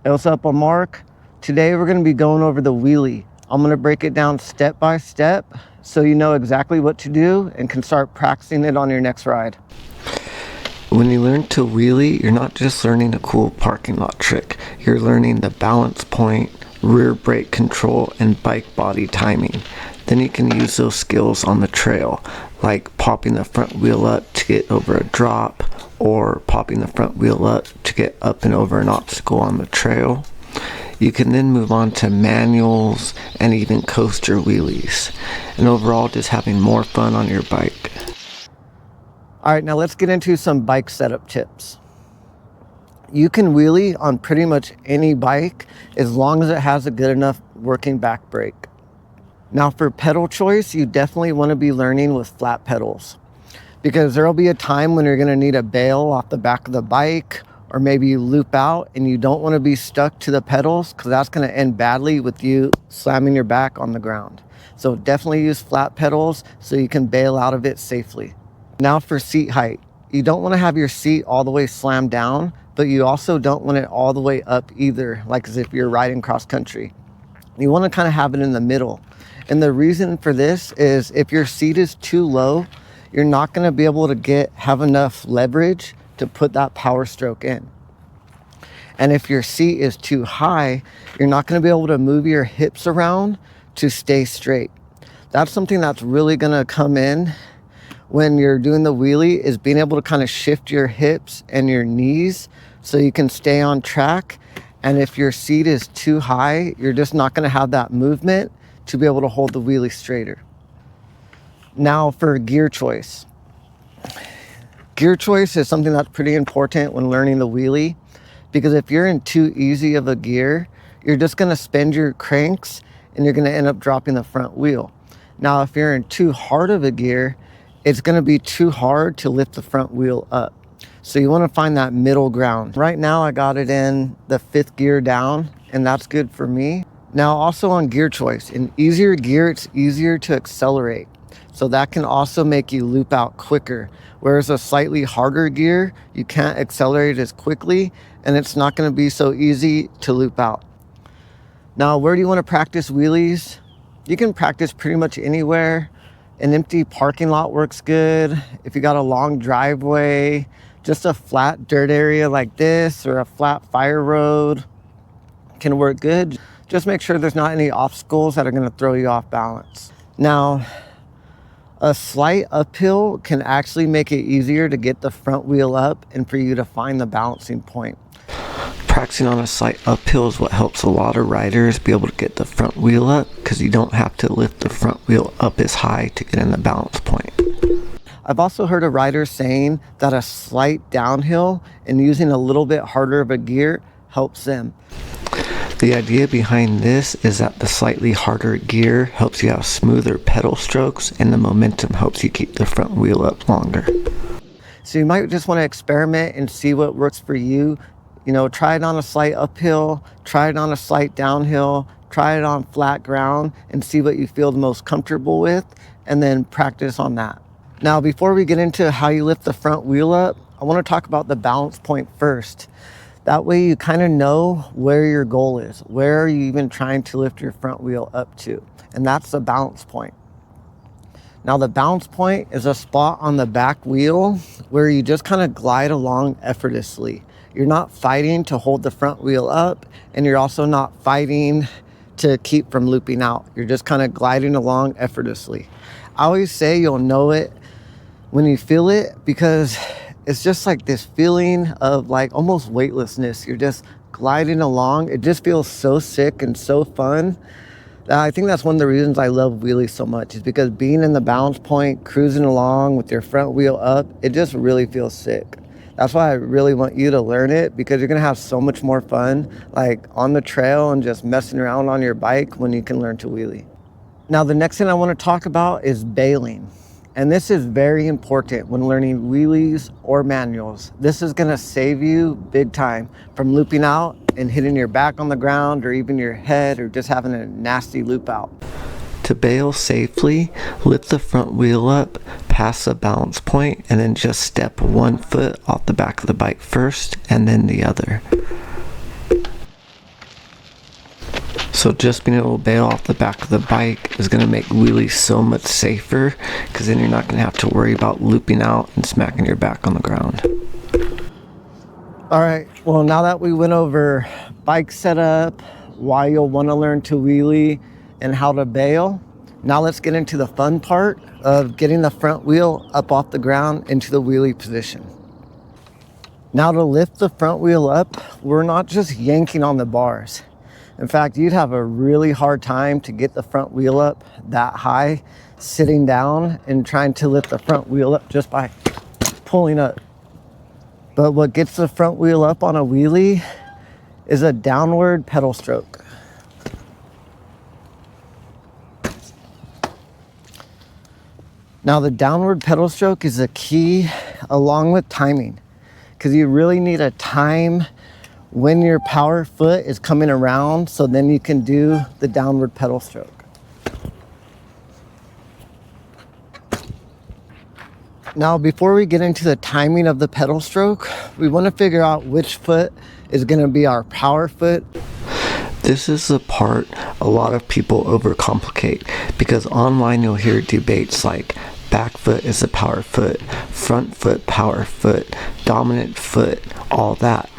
Hey, what's up? I'm Mark. Today we're going to be going over the wheelie. I'm going to break it down step by step so you know exactly what to do and can start practicing it on your next ride. When you learn to wheelie, you're not just learning a cool parking lot trick. You're learning the balance point, rear brake control, and bike body timing. Then you can use those skills on the trail, like popping the front wheel up to get over a drop, or popping the front wheel up to get up and over an obstacle on the trail. You can then move on to manuals and even coaster wheelies, and overall just having more fun on your bike. All right, now let's get into some bike setup tips. You can wheelie on pretty much any bike as long as it has a good enough working back brake. Now for pedal choice, you definitely want to be learning with flat pedals, because there'll be a time when you're going to need a bail off the back of the bike, or maybe you loop out and you don't want to be stuck to the pedals because that's going to end badly with you slamming your back on the ground. So definitely use flat pedals so you can bail out of it safely. Now for seat height, you don't want to have your seat all the way slammed down, but you also don't want it all the way up either, like as if you're riding cross country. You want to kind of have it in the middle. And the reason for this is if your seat is too low, you're not going to be able to have enough leverage to put that power stroke in. And if your seat is too high, you're not going to be able to move your hips around to stay straight. That's something that's really going to come in when you're doing the wheelie, is being able to kind of shift your hips and your knees so you can stay on track. And if your seat is too high, you're just not going to have that movement to be able to hold the wheelie straighter. Now for gear choice. Gear choice is something that's pretty important when learning the wheelie, because if you're in too easy of a gear, you're just going to spend your cranks and you're going to end up dropping the front wheel. Now, if you're in too hard of a gear, it's going to be too hard to lift the front wheel up. So you want to find that middle ground. Right now I got it in the 5th gear down, and that's good for me. Now also on gear choice, in easier gear, it's easier to accelerate. So that can also make you loop out quicker. Whereas a slightly harder gear, you can't accelerate as quickly, and it's not going to be so easy to loop out. Now, where do you want to practice wheelies? You can practice pretty much anywhere. An empty parking lot works good. If you got a long driveway, just a flat dirt area like this or a flat fire road can work good. Just make sure there's not any obstacles that are going to throw you off balance. Now, a slight uphill can actually make it easier to get the front wheel up and for you to find the balancing point. Practicing on a slight uphill is what helps a lot of riders be able to get the front wheel up, because you don't have to lift the front wheel up as high to get in the balance point. I've also heard of riders saying that a slight downhill and using a little bit harder of a gear helps them. The idea behind this is that the slightly harder gear helps you have smoother pedal strokes, and the momentum helps you keep the front wheel up longer. So you might just want to experiment and see what works for you. You know, try it on a slight uphill, try it on a slight downhill, try it on flat ground, and see what you feel the most comfortable with, and then practice on that. Now, before we get into how you lift the front wheel up, I want to talk about the balance point first. That way you kind of know where your goal is. Where are you even trying to lift your front wheel up to? And that's the balance point. Now, the balance point is a spot on the back wheel where you just kind of glide along effortlessly. You're not fighting to hold the front wheel up, and you're also not fighting to keep from looping out. You're just kind of gliding along effortlessly. I always say you'll know it when you feel it, because it's just like this feeling of like almost weightlessness. You're just gliding along. It just feels so sick and so fun. I think that's one of the reasons I love wheelies so much, is because being in the balance point, cruising along with your front wheel up, it just really feels sick. That's why I really want you to learn it, because you're going to have so much more fun like on the trail and just messing around on your bike when you can learn to wheelie. Now, the next thing I want to talk about is bailing. And this is very important when learning wheelies or manuals. This is going to save you big time from looping out and hitting your back on the ground, or even your head, or just having a nasty loop out. To bail safely, lift the front wheel up past the balance point, and then just step one foot off the back of the bike first and then the other. So just being able to bail off the back of the bike is going to make wheelies so much safer, because then you're not going to have to worry about looping out and smacking your back on the ground. All right, well, now that we went over bike setup, why you'll want to learn to wheelie, and how to bail, now let's get into the fun part of getting the front wheel up off the ground into the wheelie position. Now to lift the front wheel up, we're not just yanking on the bars. In fact, you'd have a really hard time to get the front wheel up that high, sitting down and trying to lift the front wheel up just by pulling up. But what gets the front wheel up on a wheelie is a downward pedal stroke. Now the downward pedal stroke is a key along with timing, because you really need a time when your power foot is coming around, so then you can do the downward pedal stroke. Now, before we get into the timing of the pedal stroke, we want to figure out which foot is going to be our power foot. This is the part a lot of people overcomplicate, because online you'll hear debates like back foot is the power foot, front foot power foot, dominant foot, all that.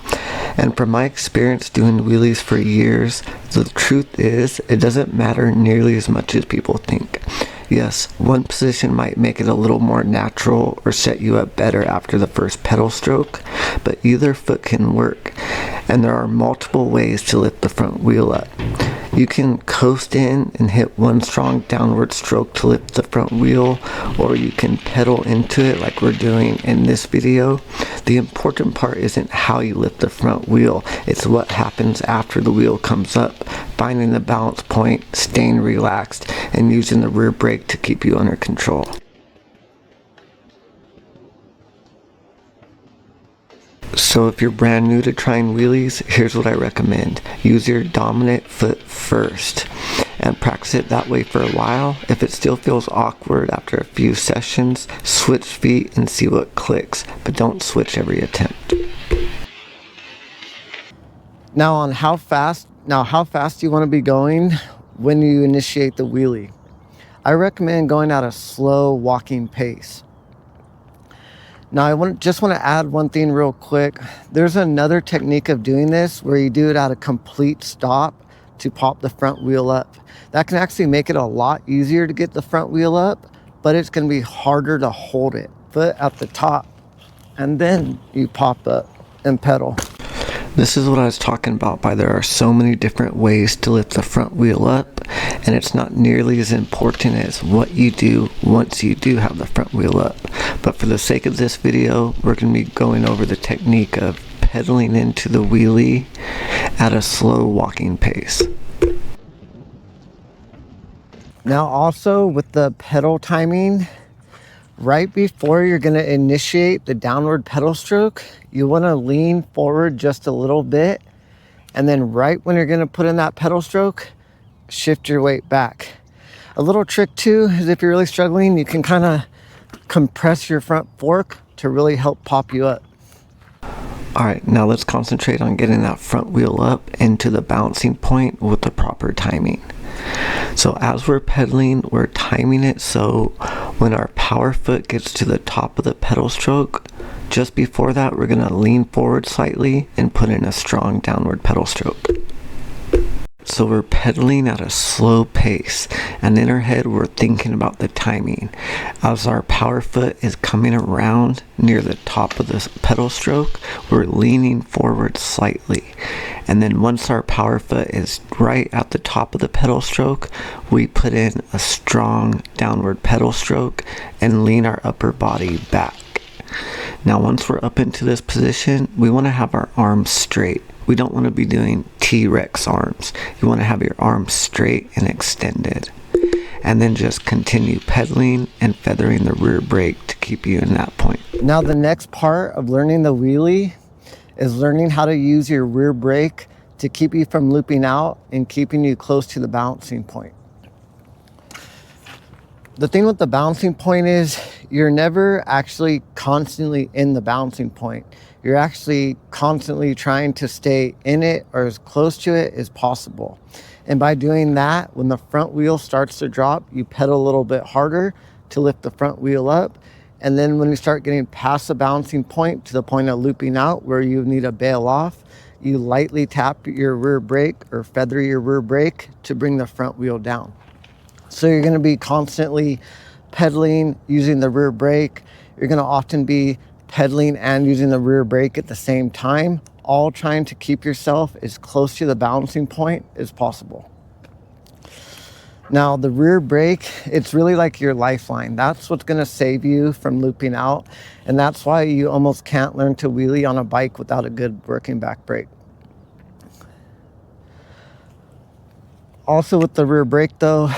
And from my experience doing wheelies for years, the truth is it doesn't matter nearly as much as people think. Yes, one position might make it a little more natural or set you up better after the first pedal stroke, but either foot can work, and there are multiple ways to lift the front wheel up. You can coast in and hit one strong downward stroke to lift the front wheel, or you can pedal into it like we're doing in this video. The important part isn't how you lift the front wheel, it's what happens after the wheel comes up, finding the balance point, staying relaxed, and using the rear brake to keep you under control. So if you're brand new to trying wheelies, here's what I recommend. Use your dominant foot first and practice it that way for a while. If it still feels awkward after a few sessions, switch feet and see what clicks, but don't switch every attempt. Now how fast you want to be going when you initiate the wheelie. I recommend going at a slow walking pace. Now just want to add one thing real quick. There's another technique of doing this where you do it at a complete stop to pop the front wheel up. That can actually make it a lot easier to get the front wheel up, but it's going to be harder to hold it. Foot at the top, and then you pop up and pedal. This is what I was talking about by there are so many different ways to lift the front wheel up, and it's not nearly as important as what you do once you do have the front wheel up. But for the sake of this video, we're going to be going over the technique of pedaling into the wheelie at a slow walking pace. Now also with the pedal timing, right before you're going to initiate the downward pedal stroke, you want to lean forward just a little bit, and then right when you're going to put in that pedal stroke, shift your weight back. A little trick too is if you're really struggling, you can kind of compress your front fork to really help pop you up. Alright, now let's concentrate on getting that front wheel up into the balancing point with the proper timing. So as we're pedaling, we're timing it so when our power foot gets to the top of the pedal stroke, just before that we're going to lean forward slightly and put in a strong downward pedal stroke. So we're pedaling at a slow pace, and in our head we're thinking about the timing. As our power foot is coming around near the top of the pedal stroke, we're leaning forward slightly. And then once our power foot is right at the top of the pedal stroke, we put in a strong downward pedal stroke and lean our upper body back. Now once we're up into this position, we want to have our arms straight. We don't want to be doing T-Rex arms. You want to have your arms straight and extended. And then just continue pedaling and feathering the rear brake to keep you in that point. Now the next part of learning the wheelie is learning how to use your rear brake to keep you from looping out and keeping you close to the balancing point. The thing with the balancing point is you're never actually constantly in the balancing point. You're actually constantly trying to stay in it or as close to it as possible. And by doing that, when the front wheel starts to drop, you pedal a little bit harder to lift the front wheel up. And then when you start getting past the balancing point to the point of looping out where you need to bail off, you lightly tap your rear brake or feather your rear brake to bring the front wheel down. So you're going to be constantly pedaling using the rear brake. You're going to often be pedaling and using the rear brake at the same time, all trying to keep yourself as close to the balancing point as possible. Now, the rear brake, it's really like your lifeline. That's what's going to save you from looping out. And that's why you almost can't learn to wheelie on a bike without a good working back brake. Also with the rear brake though,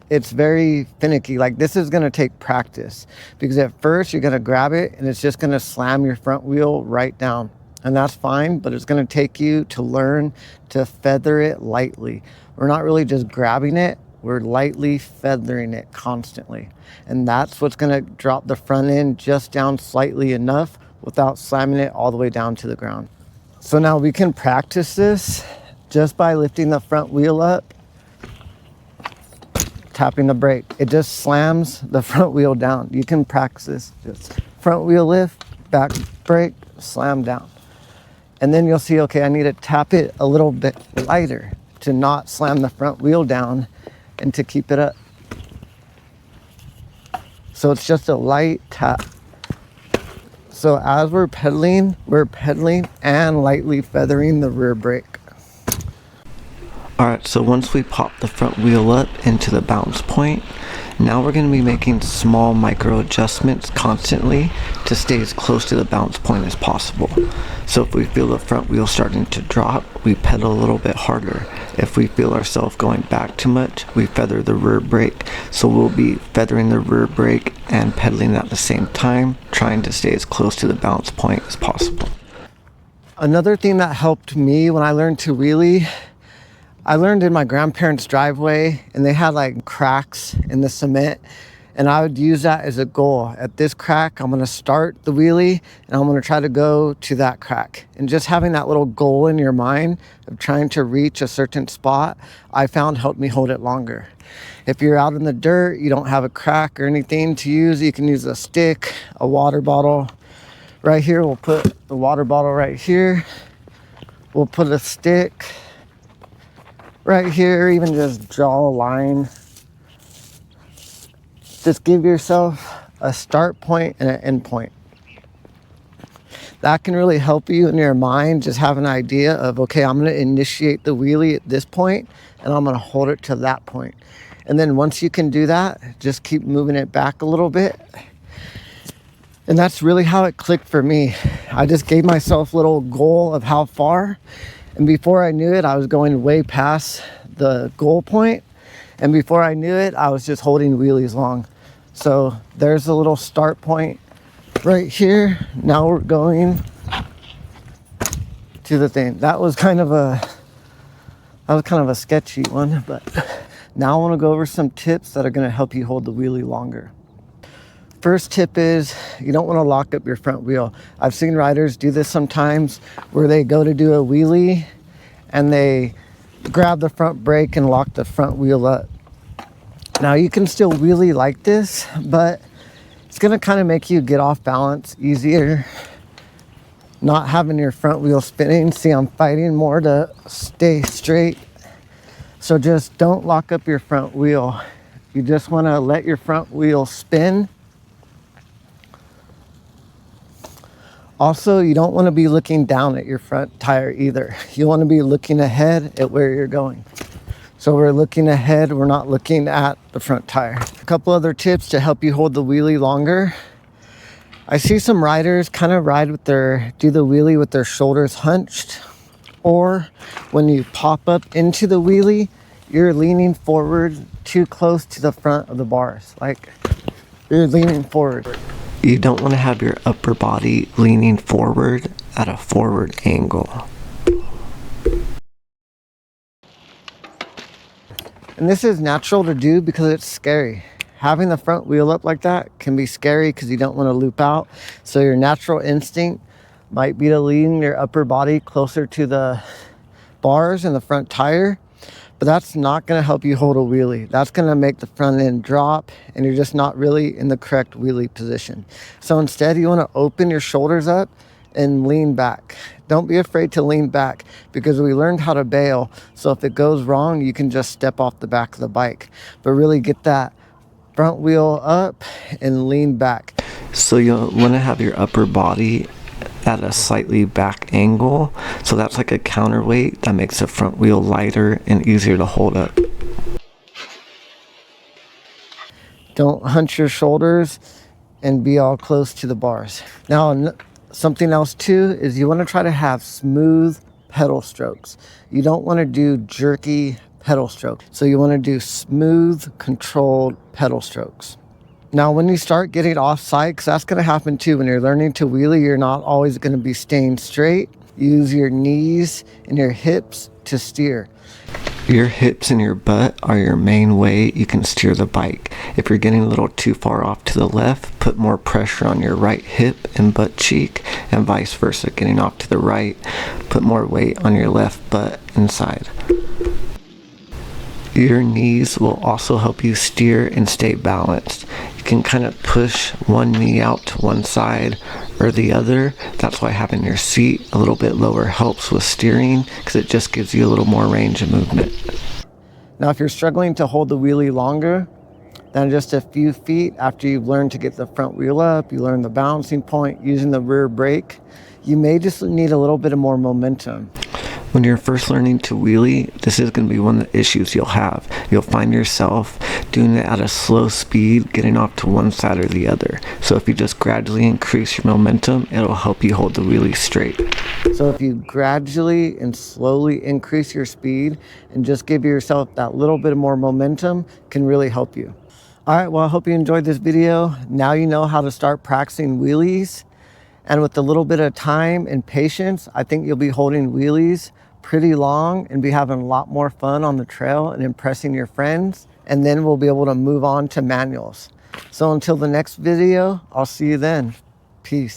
it's very finicky. Like, this is going to take practice, because at first you're going to grab it and it's just going to slam your front wheel right down. And that's fine, but it's going to take you to learn to feather it lightly. We're not really just grabbing it, we're lightly feathering it constantly. And that's what's going to drop the front end just down slightly enough without slamming it all the way down to the ground. So now we can practice this just by lifting the front wheel up, tapping the brake. It just slams the front wheel down. You can practice this. Just front wheel lift, back brake, slam down. And then you'll see, okay, I need to tap it a little bit lighter to not slam the front wheel down and to keep it up. So it's just a light tap. So as we're pedaling and lightly feathering the rear brake. Alright, so once we pop the front wheel up into the bounce point, now we're going to be making small micro adjustments constantly to stay as close to the bounce point as possible. So if we feel the front wheel starting to drop, we pedal a little bit harder. If we feel ourselves going back too much, we feather the rear brake. So we'll be feathering the rear brake and pedaling at the same time, trying to stay as close to the bounce point as possible. Another thing that helped me when I learned to wheelie, I learned in my grandparents' driveway, and they had like cracks in the cement, and I would use that as a goal. At this crack, I'm going to start the wheelie and I'm going to try to go to that crack. And just having that little goal in your mind of trying to reach a certain spot, I found helped me hold it longer. If you're out in the dirt, you don't have a crack or anything to use, you can use a stick, a water bottle. Right here, we'll put the water bottle right here. We'll put a stick right here, even just draw a line. Just give yourself a start point and an end point. That can really help you in your mind, just have an idea of, okay, I'm going to initiate the wheelie at this point and I'm going to hold it to that point. And then once you can do that, just keep moving it back a little bit. And that's really how it clicked for me. I just gave myself a little goal of how far, and before I knew it, I was going way past the goal point. And before I knew it, I was just holding wheelies long. So there's a little start point right here. Now we're going to the thing. That was kind of a sketchy one, but now I want to go over some tips that are going to help you hold the wheelie longer. First tip is you don't want to lock up your front wheel. I've seen riders do this sometimes where they go to do a wheelie and they grab the front brake and lock the front wheel up. Now you can still wheelie like this, but it's going to kind of make you get off balance easier, not having your front wheel spinning. See, I'm fighting more to stay straight. So just don't lock up your front wheel. You just want to let your front wheel spin. Also, you don't want to be looking down at your front tire either. You want to be looking ahead at where you're going. So we're looking ahead, we're not looking at the front tire. A couple other tips to help you hold the wheelie longer. I see some riders kind of do the wheelie with their shoulders hunched, or when you pop up into the wheelie, you're leaning forward too close to the front of the bars. Like, you're leaning forward. You don't want to have your upper body leaning forward at a forward angle. And this is natural to do because it's scary. Having the front wheel up like that can be scary because you don't want to loop out. So your natural instinct might be to lean your upper body closer to the bars in the front tire, but that's not going to help you hold a wheelie. That's going to make the front end drop, and you're just not really in the correct wheelie position. So instead, you want to open your shoulders up and lean back. Don't be afraid to lean back, because we learned how to bail. So if it goes wrong, you can just step off the back of the bike, but really get that front wheel up and lean back. So you'll want to have your upper body at a slightly back angle, so that's like a counterweight that makes the front wheel lighter and easier to hold up. Don't hunch your shoulders and be all close to the bars. Now, something else too is you want to try to have smooth pedal strokes. You don't want to do jerky pedal strokes. So you want to do smooth, controlled pedal strokes. Now, when you start getting off side, because that's going to happen too, when you're learning to wheelie, you're not always going to be staying straight. Use your knees and your hips to steer. Your hips and your butt are your main way you can steer the bike. If you're getting a little too far off to the left, put more pressure on your right hip and butt cheek, and vice versa. Getting off to the right, put more weight on your left butt and side. Your knees will also help you steer and stay balanced. You can kind of push one knee out to one side or the other. That's why having your seat a little bit lower helps with steering, because it just gives you a little more range of movement. Now, if you're struggling to hold the wheelie longer than just a few feet after you've learned to get the front wheel up, you learn the balancing point using the rear brake, you may just need a little bit of more momentum. When you're first learning to wheelie, this is going to be one of the issues you'll have. You'll find yourself doing it at a slow speed, getting off to one side or the other. So if you just gradually increase your momentum, it'll help you hold the wheelie straight. So if you gradually and slowly increase your speed and just give yourself that little bit more momentum, can really help you. All right, well, I hope you enjoyed this video. Now you know how to start practicing wheelies. And with a little bit of time and patience, I think you'll be holding wheelies pretty long and be having a lot more fun on the trail and impressing your friends. And then we'll be able to move on to manuals. So until the next video, I'll see you then. Peace.